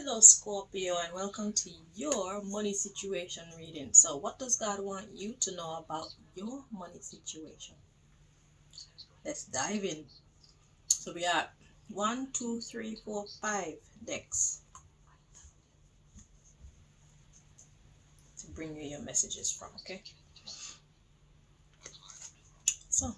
Hello, Scorpio, and welcome to your money situation reading. So, what does God want you to know about your money situation? Let's dive in. So, we are one, two, three, four, five decks to bring you your messages from, okay? So,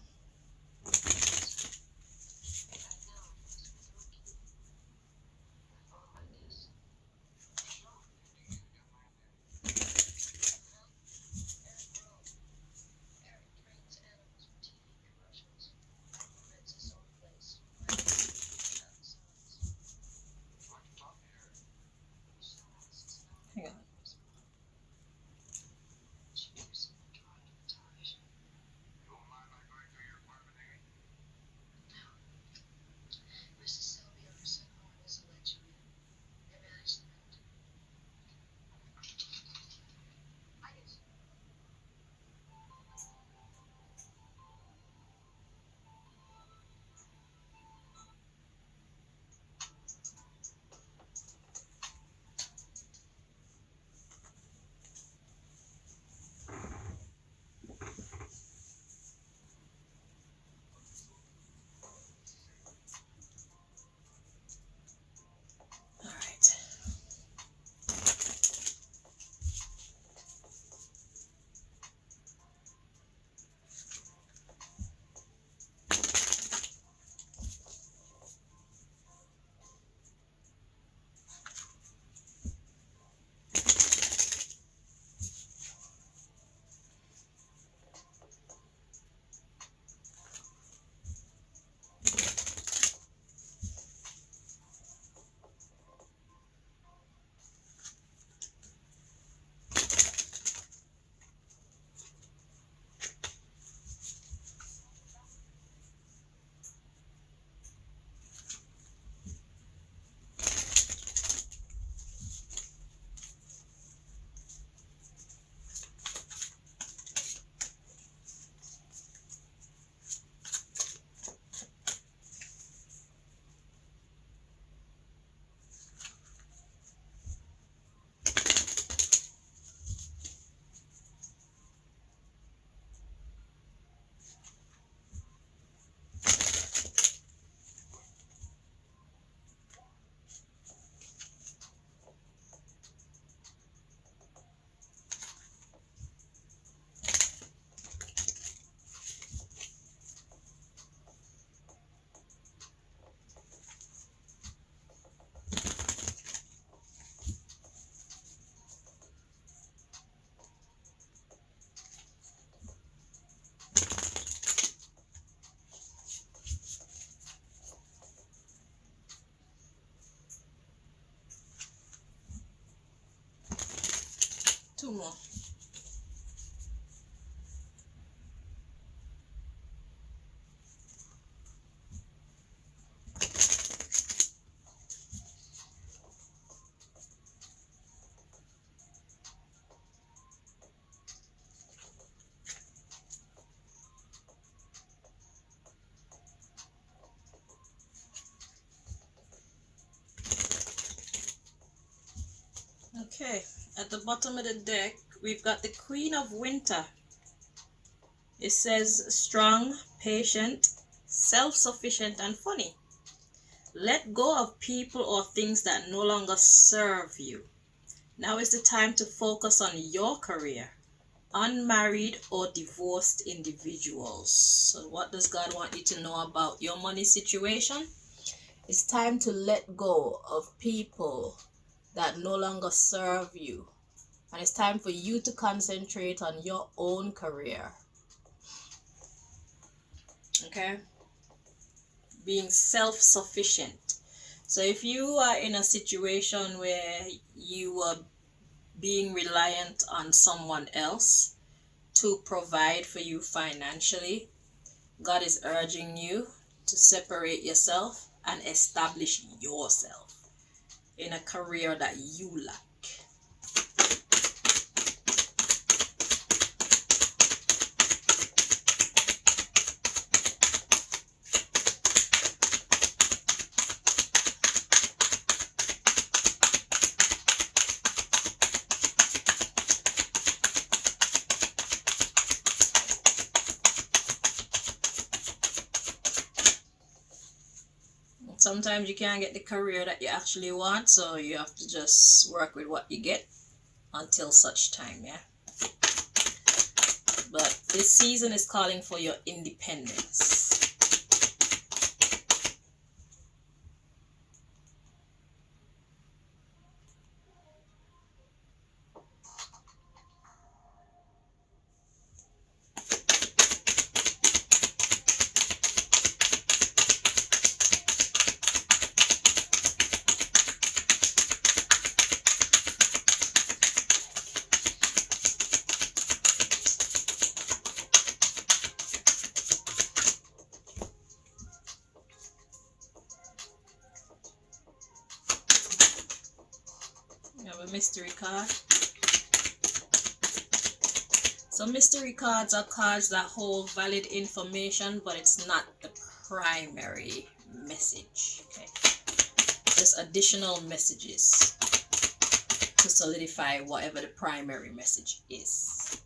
hang on. All right. Two more. Okay, at the bottom of the deck, we've got the Queen of Winter. It says strong, patient, self sufficient, and funny. Let go of people or things that no longer serve you. Now is the time to focus on your career. Unmarried or divorced individuals. So, what does God want you to know about your money situation? It's time to let go of people that no longer serve you. And it's time for you to concentrate on your own career. Okay? Being self sufficient. So, if you are in a situation where you are being reliant on someone else to provide for you financially, God is urging you to separate yourself and establish yourself in a career that you like. sometimes you can't get the career that you actually want, so you have to just work with what you get until such time, yeah. But this season is calling for your independence. We have a mystery card. So mystery cards are cards that hold valid information, but it's not the primary message. Okay, just additional messages to solidify whatever the primary message is.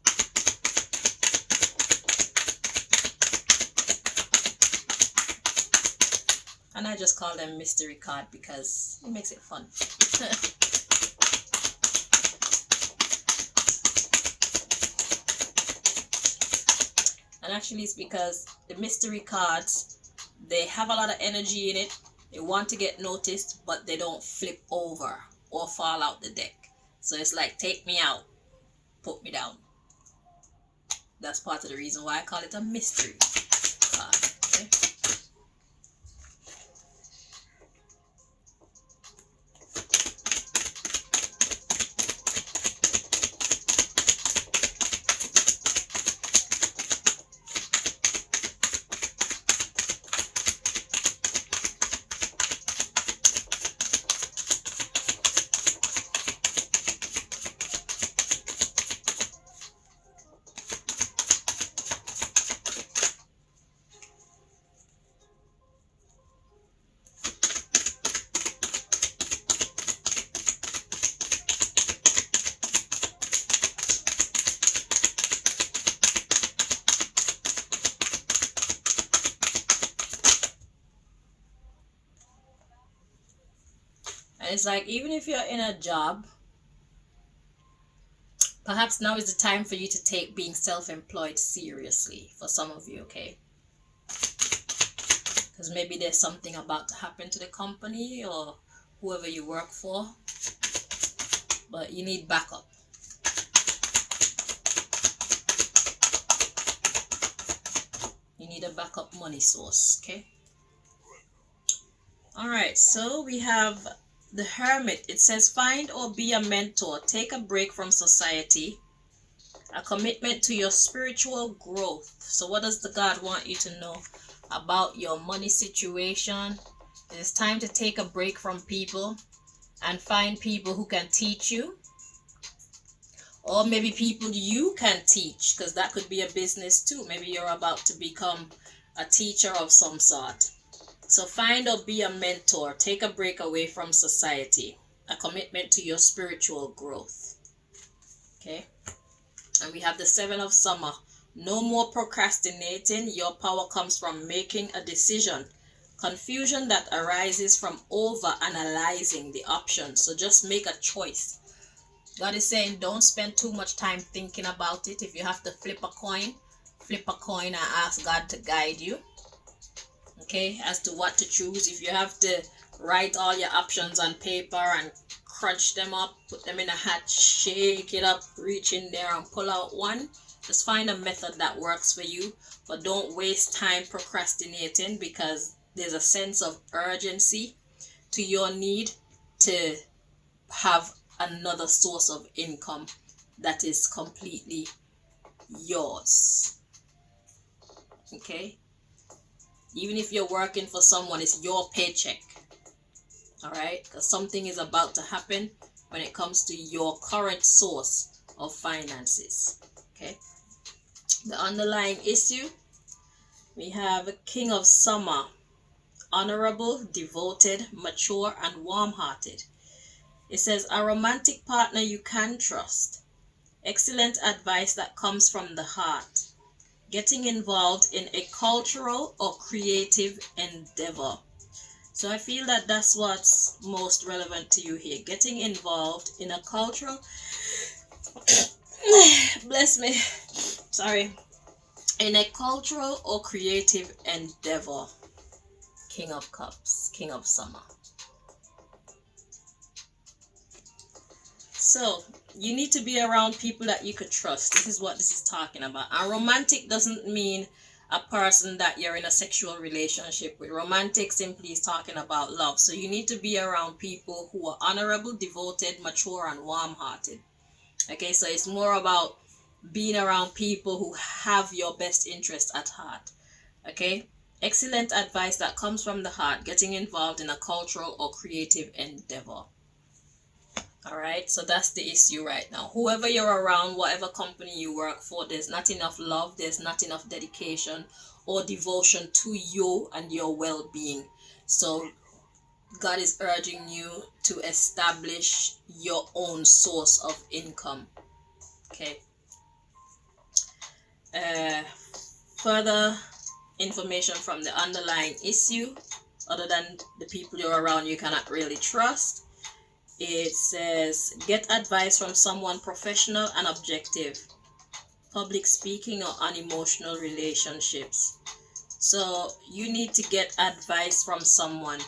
And I just call them mystery card because it makes it fun. And actually it's because the mystery cards, they have a lot of energy in it. They want to get noticed, but they don't flip over or fall out the deck. So it's like, take me out, put me down. That's part of the reason why I call it a mystery card. Okay? And it's like, even if you're in a job, perhaps now is the time for you to take being self-employed seriously for some of you, okay? Because maybe there's something about to happen to the company or whoever you work for, but you need backup. You need a backup money source, okay? All right, so we have the Hermit. It says, find or be a mentor. Take a break from society. A commitment to your spiritual growth. So what does the God want you to know about your money situation? It is time to take a break from people and find people who can teach you. Or maybe people you can teach, because that could be a business too. Maybe you're about to become a teacher of some sort. So find or be a mentor. Take a break away from society. A commitment to your spiritual growth. Okay. And we have the Seven of Summer. No more procrastinating. Your power comes from making a decision. Confusion that arises from over-analyzing the options. So just make a choice. God is saying, don't spend too much time thinking about it. If you have to flip a coin and ask God to guide you. Okay, as to what to choose. If you have to write all your options on paper and crunch them up, put them in a hat, shake it up, reach in there and pull out one, just find a method that works for you. But don't waste time procrastinating, because there's a sense of urgency to your need to have another source of income that is completely yours. Okay, even if you're working for someone, it's your paycheck. All right, because something is about to happen when it comes to your current source of finances. Okay, the underlying issue, we have a King of Summer. Honorable, devoted, mature, and warm-hearted. It says, a romantic partner you can trust. Excellent advice that comes from the heart. Getting involved in a cultural or creative endeavor. So I feel that that's what's most relevant to you here. Getting involved in a cultural, bless me, sorry, in a cultural or creative endeavor. King of Cups, King of Summer. So you need to be around people that you could trust. This is what this is talking about. And romantic doesn't mean a person that you're in a sexual relationship with. Romantic simply is talking about love. So you need to be around people who are honorable, devoted, mature, and warm-hearted. Okay, so it's more about being around people who have your best interest at heart. Okay, excellent advice that comes from the heart, getting involved in a cultural or creative endeavor. All right, so that's the issue right now. Whoever you're around, whatever company you work for, there's not enough love, there's not enough dedication or devotion to you and your well-being. So God is urging you to establish your own source of income. Okay. Further information from the underlying issue, other than the people you're around you cannot really trust. It says, get advice from someone professional and objective. Public speaking or unemotional relationships. So you need to get advice from someone.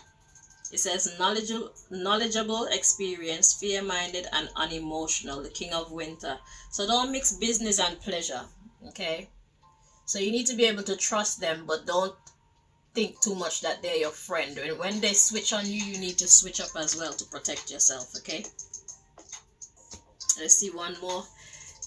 It says knowledgeable, experienced, fair-minded, and unemotional. The King of Winter. So don't mix business and pleasure. Okay. So you need to be able to trust them, but don't think too much that they're your friend. When they switch on you, you need to switch up as well to protect yourself. Okay. Let's see one more.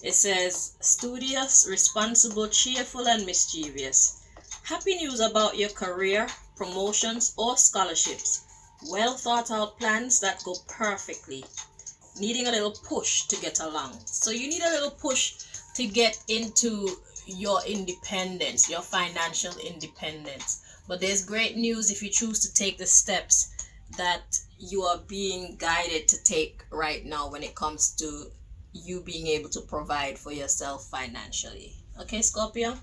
It says studious, responsible, cheerful, and mischievous. Happy news about your career, promotions, or scholarships. Well thought out plans that go perfectly. Needing a little push to get along. So you need a little push to get into your independence, your financial independence. But there's great news if you choose to take the steps that you are being guided to take right now when it comes to you being able to provide for yourself financially. Okay, Scorpio?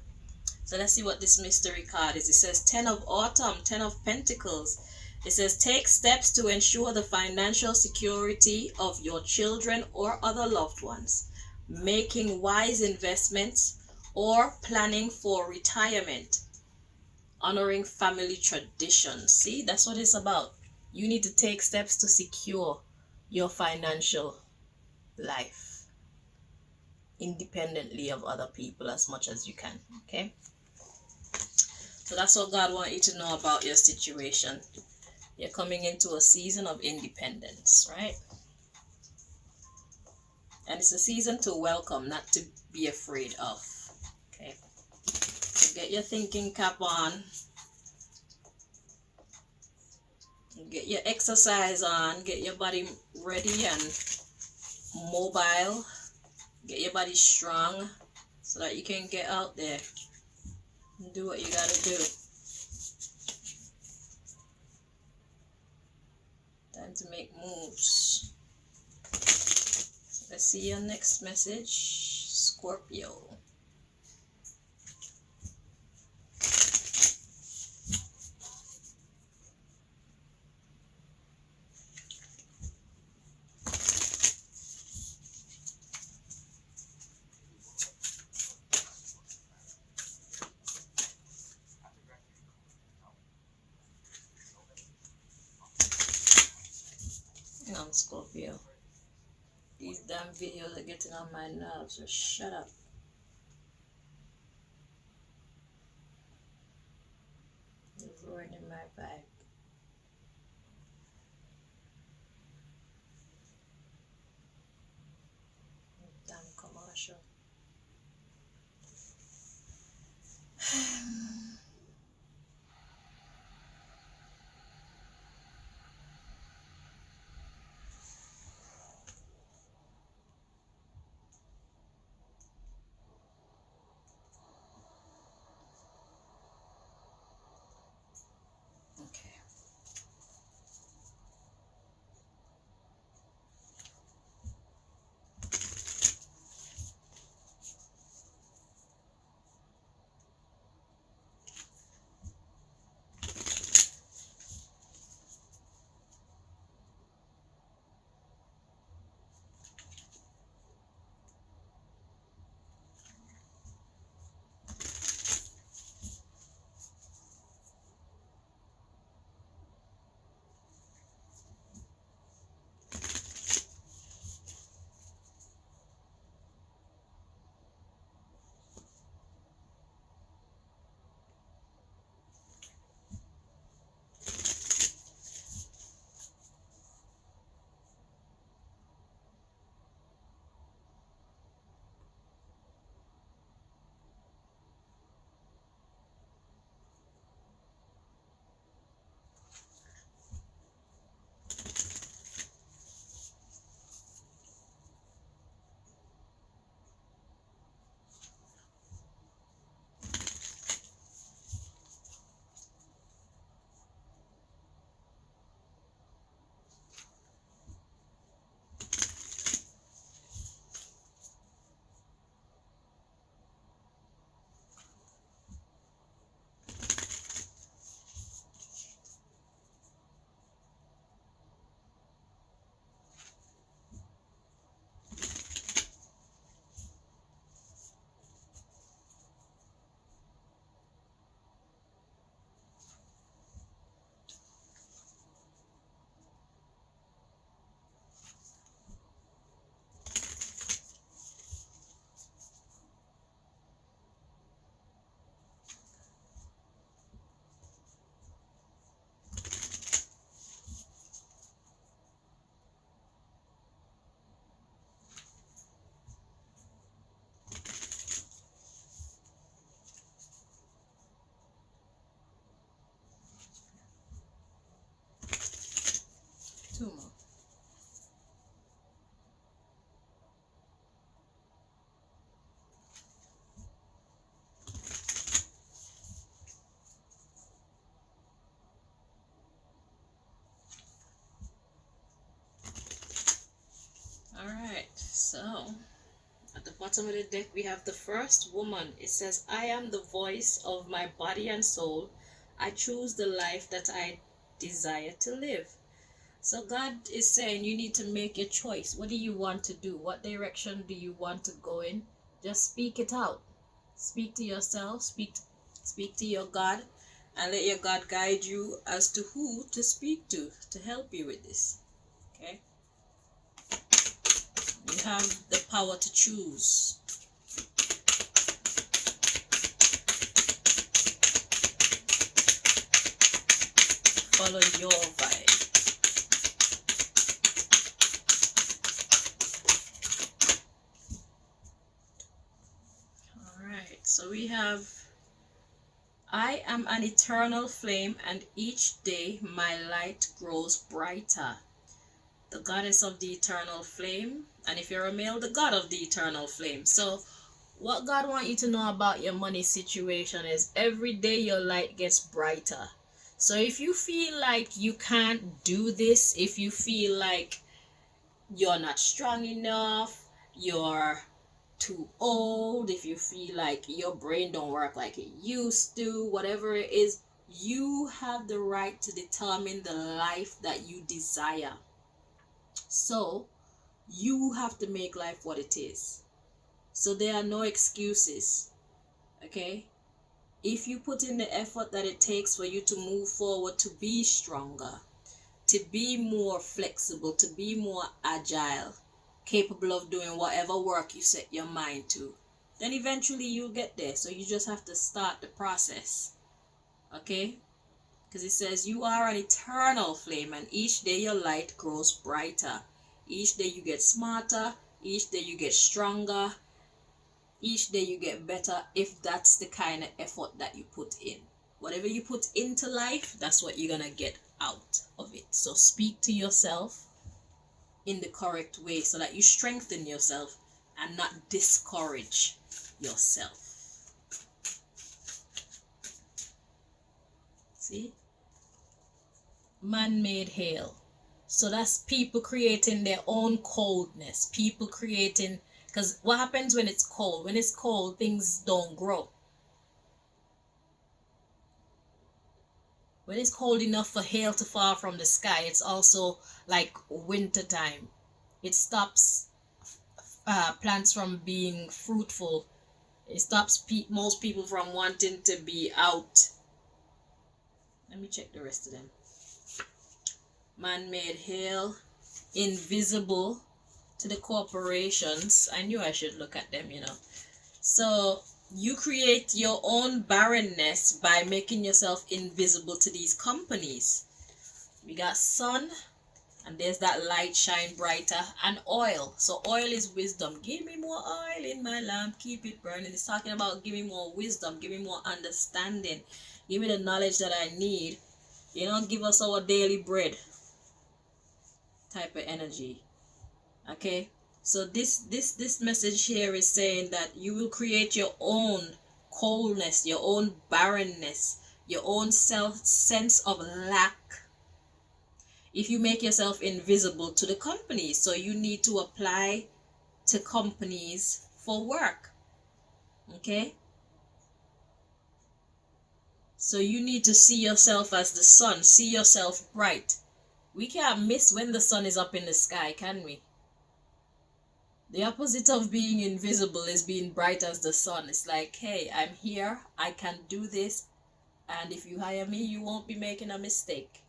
So let's see what this mystery card is. It says 10 of Autumn, 10 of Pentacles. It says take steps to ensure the financial security of your children or other loved ones, making wise investments or planning for retirement, honoring family traditions. See, that's what it's about. You need to take steps to secure your financial life independently of other people as much as you can. Okay, so that's what God wants you to know about your situation. You're coming into a season of independence, right? And it's a season to welcome, not to be afraid of. Okay, so get your thinking cap on, get your exercise on, get your body ready and mobile, get your body strong so that you can get out there and do what you gotta do. Time to make moves. So let's see your next message, Scorpio. On Scorpio. These damn videos are getting on my nerves. Just shut up. You're ruining my vibe. Damn commercial. Okay. Bottom of the deck, we have the first woman. It says, I am the voice of my body and soul. I choose the life that I desire to live. So God is saying you need to make your choice. What do you want to do? What direction do you want to go in? Just speak it out. Speak to yourself, speak to your God, and let your God guide you as to who to speak to help you with this. Okay? You have the power to choose. Follow your vibe. Alright, so we have, I am an eternal flame, and each day my light grows brighter. The goddess of the eternal flame, and if you're a male, the god of the eternal flame. So what God wants you to know about your money situation is every day your light gets brighter. So if you feel like you can't do this, if you feel like you're not strong enough, you're too old, if you feel like your brain don't work like it used to, whatever it is, you have the right to determine the life that you desire. So you have to make life what it is. So there are no excuses. Okay? If you put in the effort that it takes for you to move forward, to be stronger, to be more flexible, to be more agile, capable of doing whatever work you set your mind to, then eventually you'll get there. So you just have to start the process. Okay? Because it says you are an eternal flame, and each day your light grows brighter. Each day you get smarter. Each day you get stronger. Each day you get better, if that's the kind of effort that you put in. Whatever you put into life, that's what you're gonna get out of it. So speak to yourself in the correct way so that you strengthen yourself and not discourage yourself. See? Man-made hail. So that's people creating their own coldness. People creating, because what happens when it's cold? When it's cold, things don't grow. When it's cold enough for hail to fall from the sky, it's also like winter time. It stops plants from being fruitful. It stops most people from wanting to be out. Let me check the rest of them. Man-made hail, invisible to the corporations. I knew I should look at them, So you create your own barrenness by making yourself invisible to these companies. We got sun, and there's that light shine brighter, and oil. So oil is wisdom. Give me more oil in my lamp, keep it burning. It's talking about give me more wisdom, give me more understanding, give me the knowledge that I need. Give us our daily bread type of energy. Okay? So this message here is saying that you will create your own coldness, your own barrenness, your own sense of lack if you make yourself invisible to the companies. So you need to apply to companies for work. Okay? So you need to see yourself as the sun, see yourself bright. We can't miss when the sun is up in the sky, can we? The opposite of being invisible is being bright as the sun. It's like, hey, I'm here, I can do this, and if you hire me, you won't be making a mistake.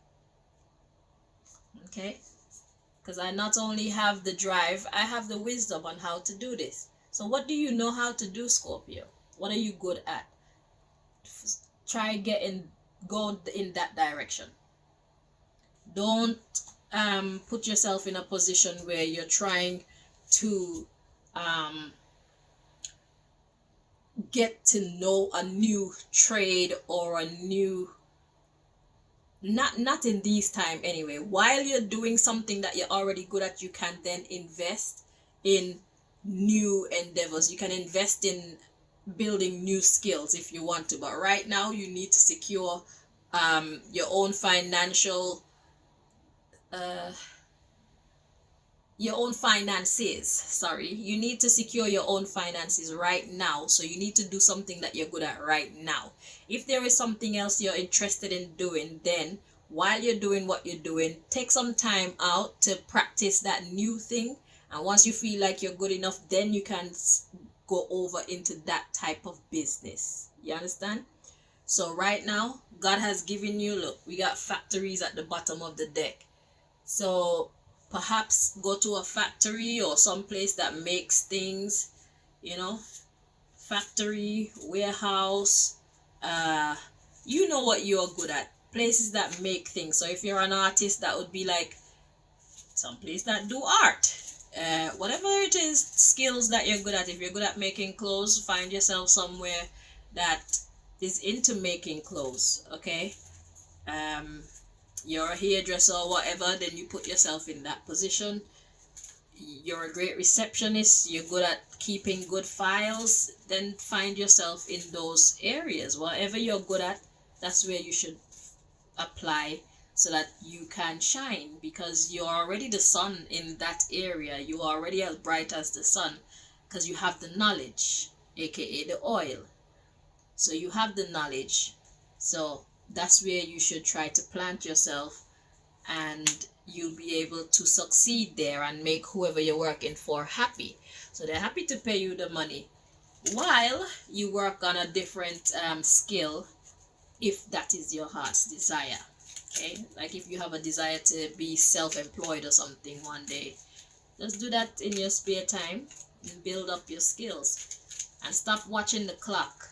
Okay? Because I not only have the drive, I have the wisdom on how to do this. So what do you know how to do, Scorpio? What are you good at? Go in that direction. Don't put yourself in a position where you're trying to get to know a new trade or a new, not in these time anyway. While you're doing something that you're already good at, you can then invest in new endeavors. You can invest in building new skills if you want to, but right now you need to secure your own financial your own finances. Sorry, you need to secure your own finances right now. So you need to do something that you're good at right now. If there is something else you're interested in doing, then while you're doing what you're doing, take some time out to practice that new thing. And once you feel like you're good enough, then you can go over into that type of business. You understand? So right now, God has given you, look, we got factories at the bottom of the deck. So perhaps go to a factory or some place that makes things, you know, factory, warehouse, you know what you're good at. Places that make things. So if you're an artist, that would be like some place that do art. Whatever it is, skills that you're good at. If you're good at making clothes, find yourself somewhere that is into making clothes. Okay. You're a hairdresser or whatever, then you put yourself in that position. You're a great receptionist, you're good at keeping good files, then find yourself in those areas. Whatever you're good at, that's where you should apply so that you can shine, because you're already the sun in that area. You're already as bright as the sun because you have the knowledge, aka the oil. So you have the knowledge. So that's where you should try to plant yourself, and you'll be able to succeed there and make whoever you're working for happy. So they're happy to pay you the money while you work on a different skill, if that is your heart's desire. Okay, like if you have a desire to be self-employed or something one day, just do that in your spare time and build up your skills, and stop watching the clock.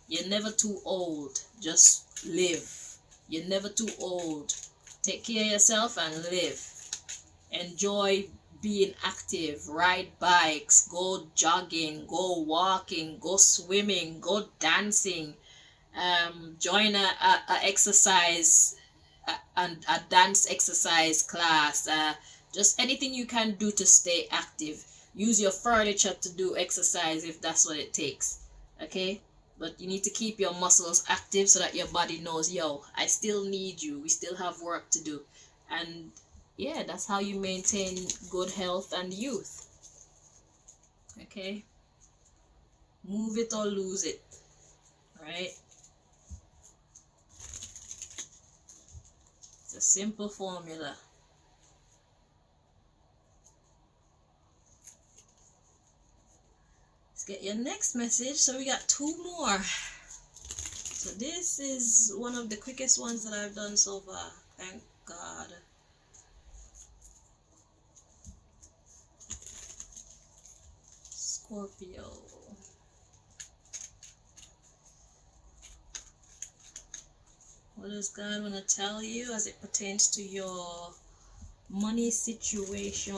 You're never too old. Just live. You're never too old. Take care of yourself and live. Enjoy being active. Ride bikes. Go jogging. Go walking. Go swimming. Go dancing. Join a exercise, a dance exercise class. Just anything you can do to stay active. Use your furniture to do exercise if that's what it takes. Okay? But you need to keep your muscles active so that your body knows, yo, I still need you. We still have work to do. And yeah, that's how you maintain good health and youth. Okay? Move it or lose it. Right? It's a simple formula. Get your next message. So we got 2 more. So this is one of the quickest ones that I've done so far. Thank God. Scorpio. What does God want to tell you as it pertains to your money situation?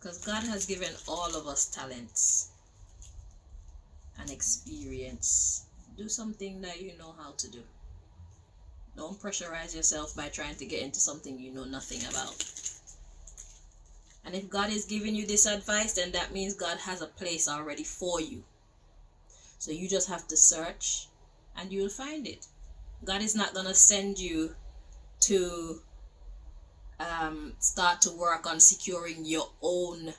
Because God has given all of us talents and experience. Do something that you know how to do. Don't pressurize yourself by trying to get into something you know nothing about. And if God is giving you this advice, then that means God has a place already for you. So you just have to search and you'll find it. God is not going to send you to start to work on securing your own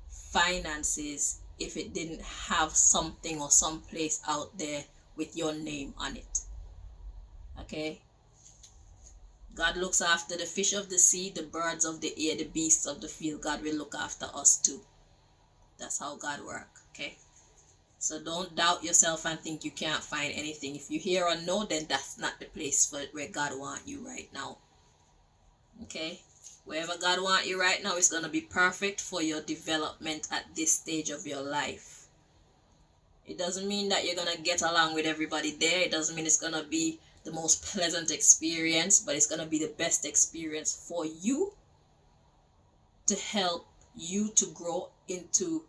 finances if it didn't have something or some place out there with your name on it. Okay? God looks after the fish of the sea, the birds of the air, the beasts of the field. God will look after us too. That's how God works. Okay? So don't doubt yourself and think you can't find anything. If you hear or know, then that's not the place for where God wants you right now. Okay? Wherever God wants you right now is going to be perfect for your development at this stage of your life. It doesn't mean that you're going to get along with everybody there. It doesn't mean it's going to be the most pleasant experience, but it's going to be the best experience for you to help you to grow into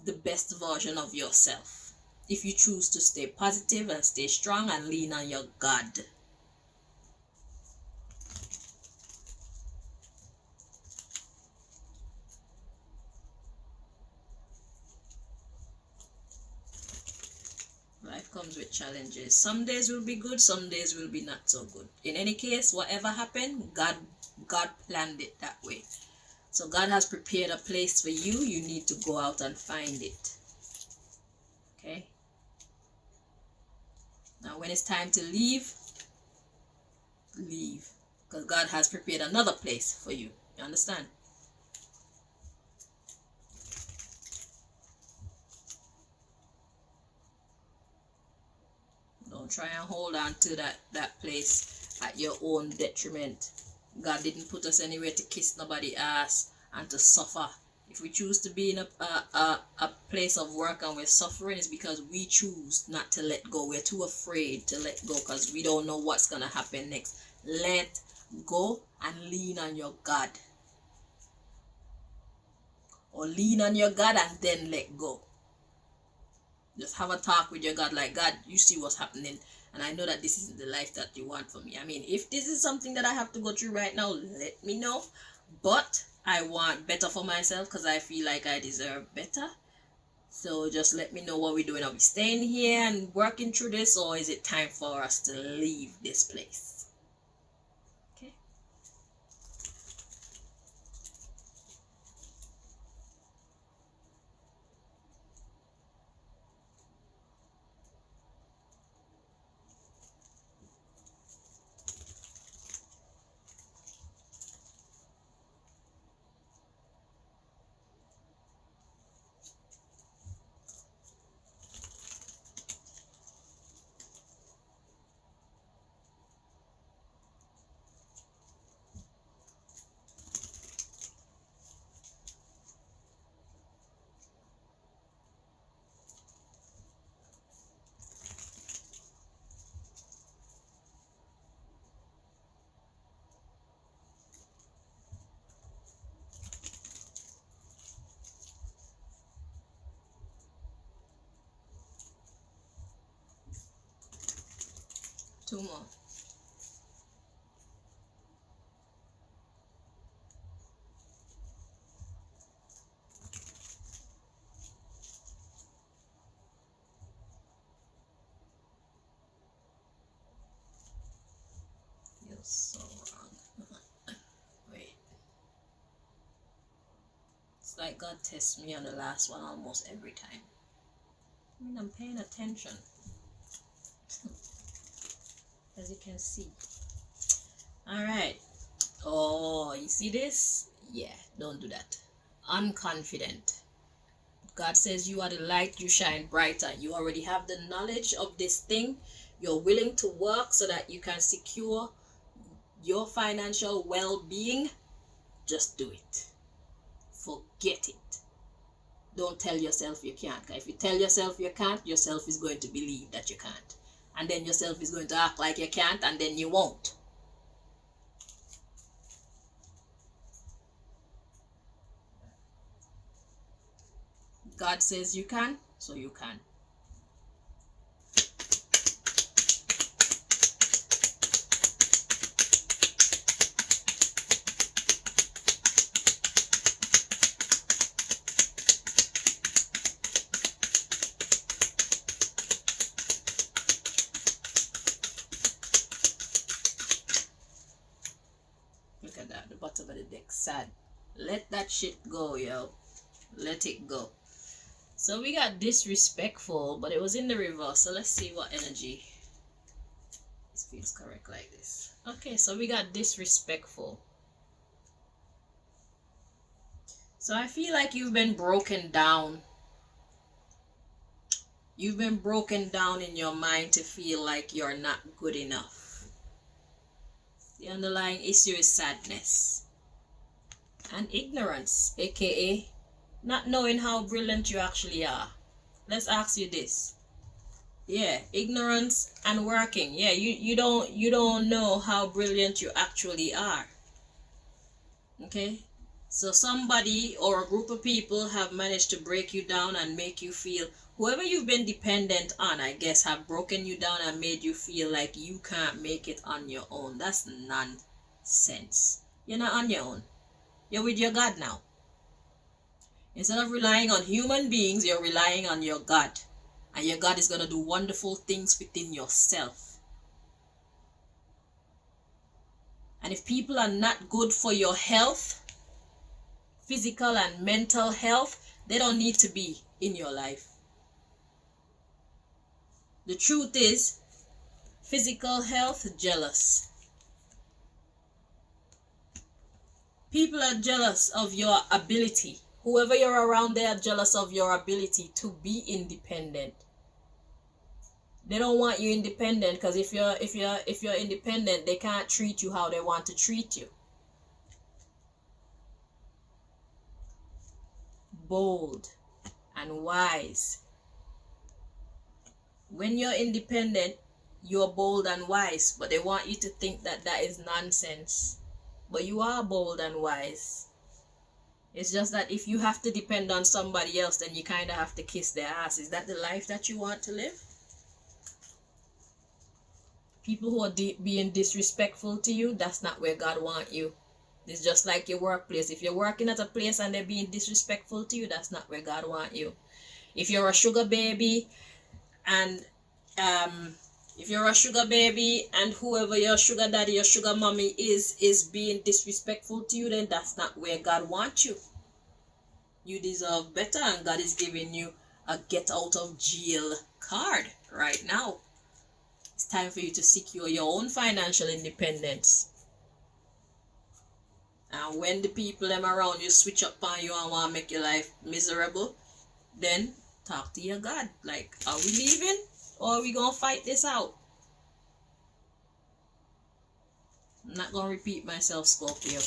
the best version of yourself. If you choose to stay positive and stay strong and lean on your God. Life comes with challenges. Some days will be good, some days will be not so good. In any case, whatever happened, God planned it that way. So God has prepared a place for you. You need to go out and find it. Okay? Now when it's time to leave, leave. Because God has prepared another place for you. You understand? Don't try and hold on to that place at your own detriment. God didn't put us anywhere to kiss nobody's ass and to suffer. If we choose to be in a place of work and we're suffering, it's because we choose not to let go. We're too afraid to let go because we don't know what's going to happen next. Let go and lean on your God. Or lean on your God and then let go. Just have a talk with your God like, God, you see what's happening, and I know that this isn't the life that you want for me. I mean, if this is something that I have to go through right now, let me know. But I want better for myself because I feel like I deserve better. So just let me know what we're doing. Are we staying here and working through this, or is it time for us to leave this place? Okay. 2 more. You're so wrong. Wait. It's like God tests me on the last one almost every time. I mean, I'm paying attention. As you can see. Alright. Oh, you see this? Yeah, don't do that. Unconfident. God says you are the light, you shine brighter. You already have the knowledge of this thing. You're willing to work so that you can secure your financial well-being. Just do it. Forget it. Don't tell yourself you can't. If you tell yourself you can't, yourself is going to believe that you can't. And then yourself is going to act like you can't, and then you won't. God says you can, so you can. Look at that, the bottom of the deck, sad. Let that shit go, yo. Let it go. So we got disrespectful, but it was in the reverse. So let's see what energy. This feels correct like this. Okay, so we got disrespectful. So I feel like you've been broken down. You've been broken down in your mind to feel like you're not good enough. The underlying issue is sadness and ignorance, aka not knowing how brilliant you actually are. Let's ask you this. Yeah, ignorance and working. Yeah, you don't know how brilliant you actually are. Okay? So somebody or a group of people have managed to break you down and make you feel, whoever you've been dependent on, I guess, have broken you down and made you feel like you can't make it on your own. That's nonsense. You're not on your own. You're with your God now. Instead of relying on human beings, you're relying on your God. And your God is going to do wonderful things within yourself. And if people are not good for your health, physical and mental health, they don't need to be in your life. The truth is, physical health, jealous. People are jealous of your ability. Whoever you're around, they are jealous of your ability to be independent. They don't want you independent, because if you're independent, they can't treat you how they want to treat you. Bold and wise. When you're independent, you're bold and wise, but they want you to think that that is nonsense. But you are bold and wise. It's just that if you have to depend on somebody else, then you kind of have to kiss their ass. Is that the life that you want to live? People who are being disrespectful to you, that's not where God wants you. It's just like your workplace. If you're working at a place and they're being disrespectful to you, that's not where God wants you. If you're a sugar baby and whoever your sugar daddy, your sugar mommy is being disrespectful to you, then that's not where God wants you. You deserve better, and God is giving you a get out of jail card right now. It's time for you to secure your own financial independence. And when the people them around you switch up on you and want to make your life miserable, then talk to your God. Like, are we leaving or are we going to fight this out? I'm not going to repeat myself, Scorpio.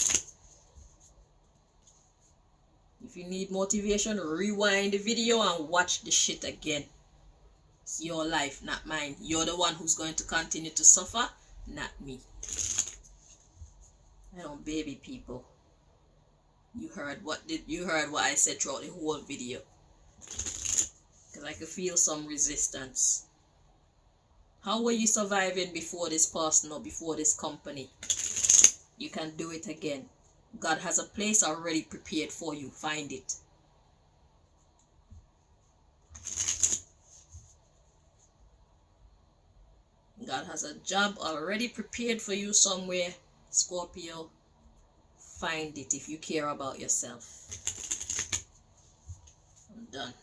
If you need motivation, rewind the video and watch the shit again. It's your life, not mine. You're the one who's going to continue to suffer, not me. I don't baby people. You heard what I said throughout the whole video. Because I could feel some resistance. How were you surviving before this person or before this company? You can do it again. God has a place already prepared for you. Find it. God has a job already prepared for you somewhere, Scorpio. Find it if you care about yourself. I'm done.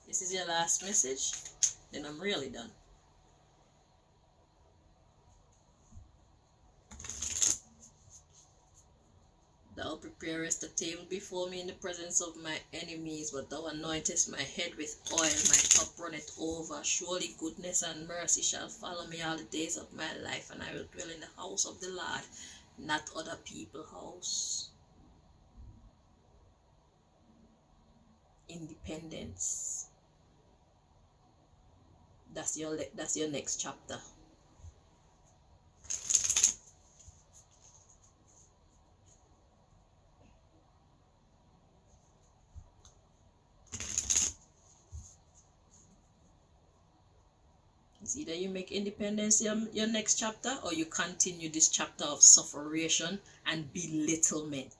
This is your last message, then I'm really done. Thou preparest a table before me in the presence of my enemies, but thou anointest my head with oil, my cup runneth over. Surely goodness and mercy shall follow me all the days of my life, and I will dwell in the house of the Lord, not other people's house. Independence. That's your next chapter. It's either you make independence your next chapter, or you continue this chapter of sufferation and belittlement.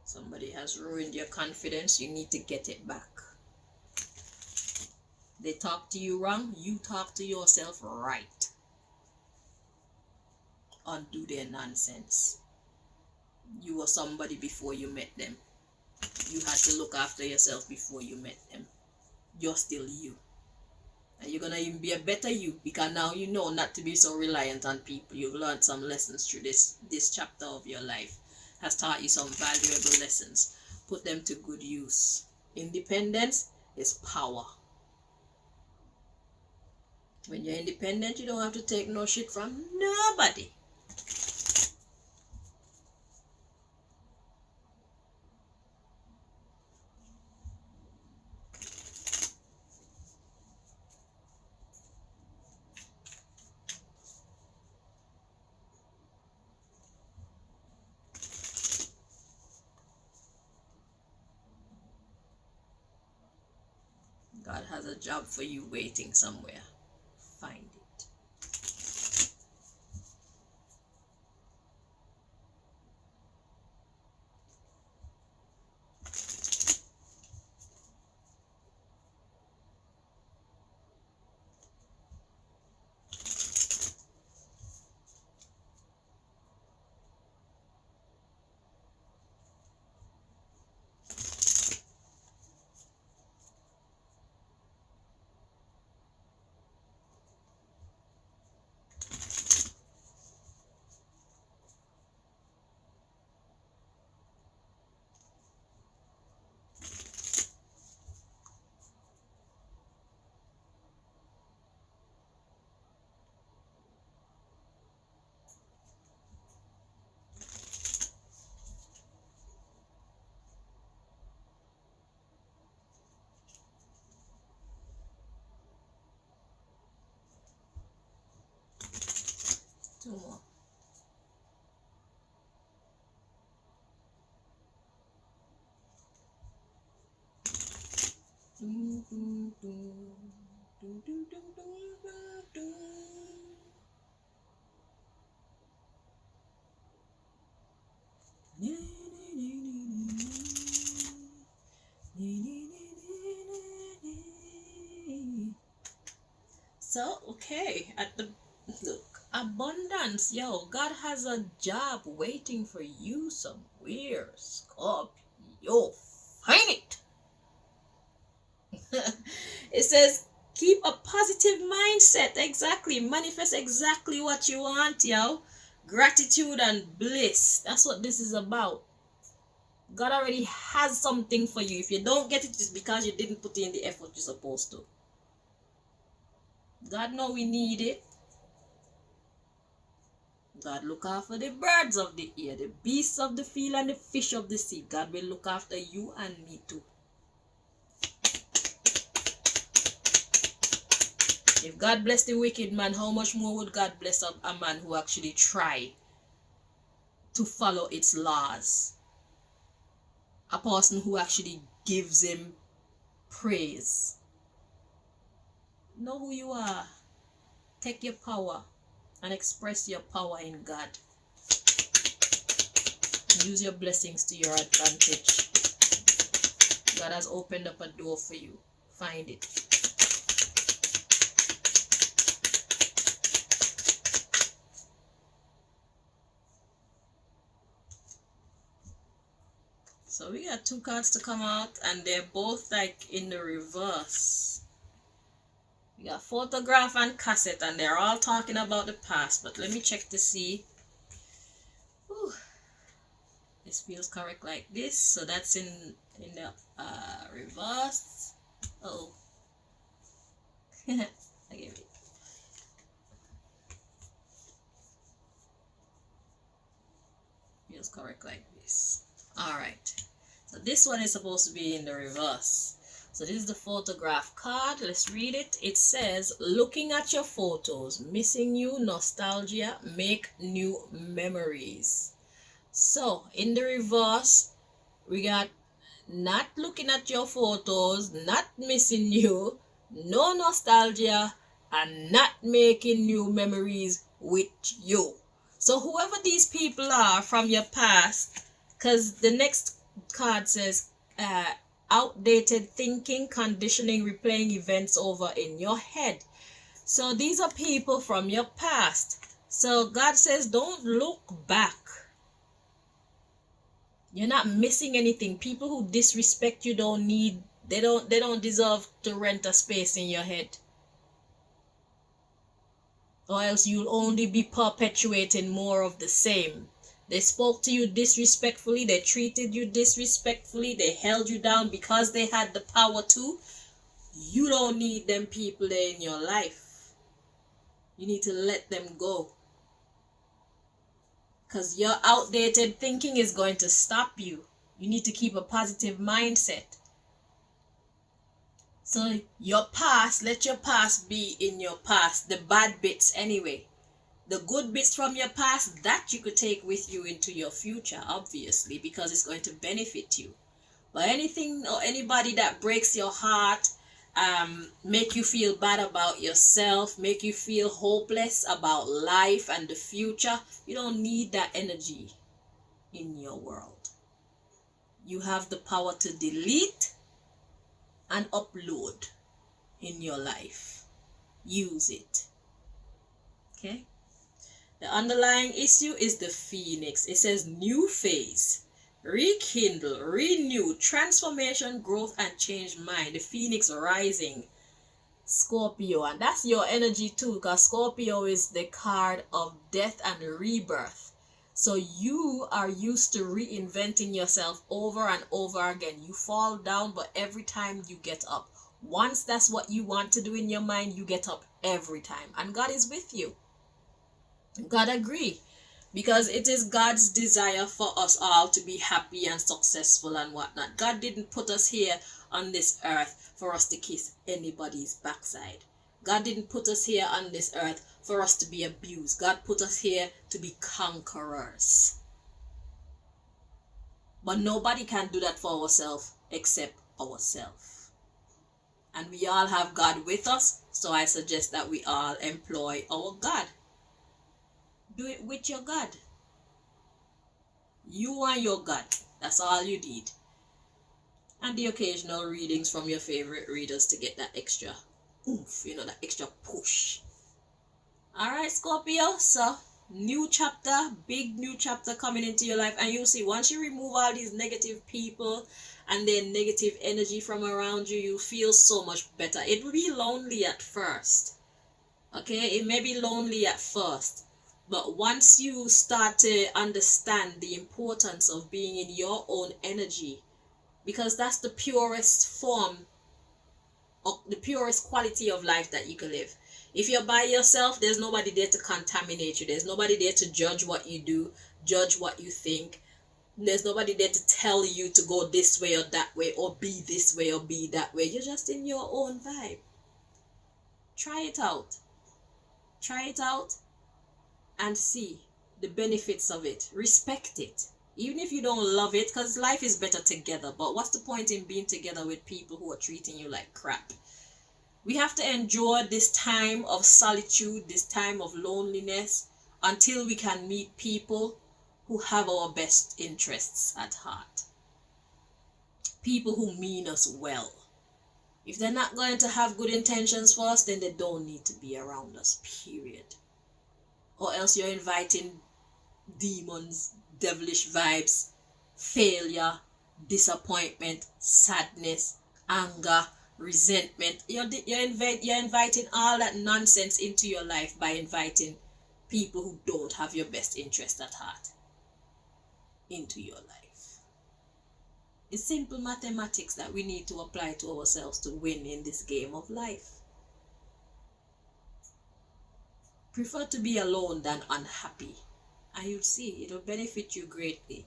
Somebody has ruined your confidence. You need to get it back. They talk to you wrong. You talk to yourself right. Undo their nonsense. You were somebody before you met them. You had to look after yourself before you met them. You're still you. And you're going to even be a better you, because now you know not to be so reliant on people. You've learned some lessons through this chapter of your life. Has taught you some valuable lessons. Put them to good use. Independence is power. When you're independent, you don't have to take no shit from nobody. God has a job for you waiting somewhere. Find it. Two more. So, okay, at the look, abundance, yo, God has a job waiting for you somewhere, Scorpio. Find it. It says, keep a positive mindset. Exactly. Manifest exactly what you want, yo. Gratitude and bliss. That's what this is about. God already has something for you. If you don't get it, it's because you didn't put in the effort you're supposed to. God know we need it. God look after the birds of the air, the beasts of the field, and the fish of the sea. God will look after you and me too. If God bless the wicked man, how much more would God bless a man who actually try to follow its laws? A person who actually gives him praise. Know who you are. Take your power and express your power in God. Use your blessings to your advantage. God has opened up a door for you. Find it. So we got two cards to come out and they're both like in the reverse. We got photograph and cassette and they're all talking about the past. But let me check to see. Whew. This feels correct like this. So that's in the reverse. Oh. I gave it. Feels correct like this. Alright. So this one is supposed to be in the reverse. So this is the photograph card. Let's read it. It says, looking at your photos, missing you, nostalgia, make new memories. So in the reverse, we got not looking at your photos, not missing you, no nostalgia, and not making new memories with you. So whoever these people are from your past, because the next card says outdated thinking, conditioning, replaying events over in your head. So these are people from your past. So God says don't look back. You're not missing anything. People who disrespect you they don't deserve to rent a space in your head. Or else you'll only be perpetuating more of the same. They spoke to you disrespectfully, they treated you disrespectfully, they held you down because they had the power to. You don't need them people there in your life. You need to let them go. Because your outdated thinking is going to stop you. You need to keep a positive mindset. So your past, let your past be in your past. The bad bits anyway. The good bits from your past, that you could take with you into your future, obviously, because it's going to benefit you. But anything or anybody that breaks your heart make you feel bad about yourself, make you feel hopeless about life and the future. You don't need that energy in your world. You have the power to delete and upload in your life. Use it. Okay? The underlying issue is the phoenix. It says new phase, rekindle, renew, transformation, growth, and change mind. The phoenix rising, Scorpio, and that's your energy too, because Scorpio is the card of death and rebirth. So you are used to reinventing yourself over and over again. You fall down, but every time you get up. Once that's what you want to do in your mind, you get up every time, and God is with you. God agree, because it is God's desire for us all to be happy and successful and whatnot. God didn't put us here on this earth for us to kiss anybody's backside. God didn't put us here on this earth for us to be abused. God put us here to be conquerors. But nobody can do that for ourselves except ourselves. And we all have God with us, so I suggest that we all employ our God. Do it with your God. You and your God. That's all you need. And the occasional readings from your favorite readers to get that extra oomph, that extra push. Alright, Scorpio. So, new chapter, big new chapter coming into your life. And you'll see, once you remove all these negative people and then negative energy from around you, you feel so much better. It will be lonely at first. Okay? It may be lonely at first. But once you start to understand the importance of being in your own energy, because that's the purest form, or the purest quality of life that you can live. If you're by yourself, there's nobody there to contaminate you. There's nobody there to judge what you do, judge what you think. There's nobody there to tell you to go this way or that way, or be this way or be that way. You're just in your own vibe. Try it out. Try it out. And see the benefits of it. Respect it. Even if you don't love it, because life is better together. But what's the point in being together with people who are treating you like crap? We have to endure this time of solitude, this time of loneliness, until we can meet people who have our best interests at heart. People who mean us well. If they're not going to have good intentions for us, then they don't need to be around us, period. Or else you're inviting demons, devilish vibes, failure, disappointment, sadness, anger, resentment. You're inviting all that nonsense into your life by inviting people who don't have your best interest at heart into your life. It's simple mathematics that we need to apply to ourselves to win in this game of life. Prefer to be alone than unhappy, and you'll see it'll benefit you greatly.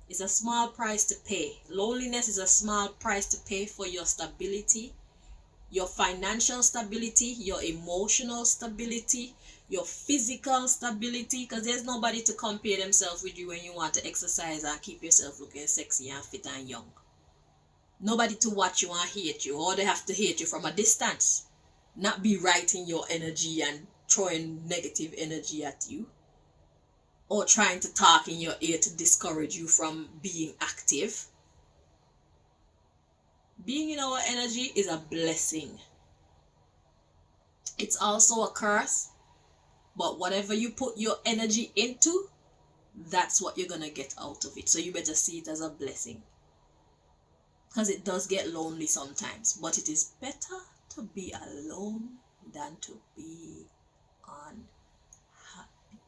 It's a small price to pay. Loneliness is a small price to pay for your stability, your financial stability, your emotional stability, your physical stability, because there's nobody to compare themselves with you when you want to exercise and keep yourself looking sexy and fit and young. Nobody to watch you and hate you, or they have to hate you from a distance, not be writing your energy and throwing negative energy at you, or trying to talk in your ear to discourage you from being active. Being in our energy is a blessing. It's also a curse, but whatever you put your energy into, that's what you're gonna get out of it. So you better see it as a blessing, because it does get lonely sometimes, but it is better to be alone than to be unhappy.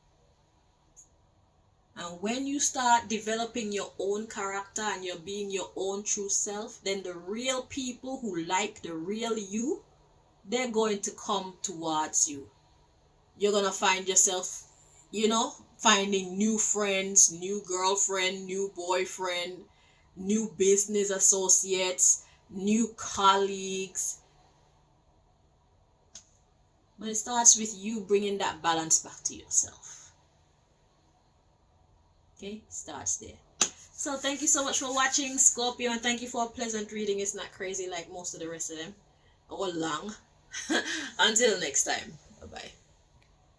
And when you start developing your own character and you're being your own true self, then the real people who like the real you, they're going to come towards you. You're going to find yourself, finding new friends, new girlfriend, new boyfriend, new business associates, new colleagues. But it starts with you bringing that balance back to yourself. Okay, starts there. So thank you so much for watching, Scorpio, and thank you for a pleasant reading. It's not crazy like most of the rest of them. or long. Until next time. Bye bye.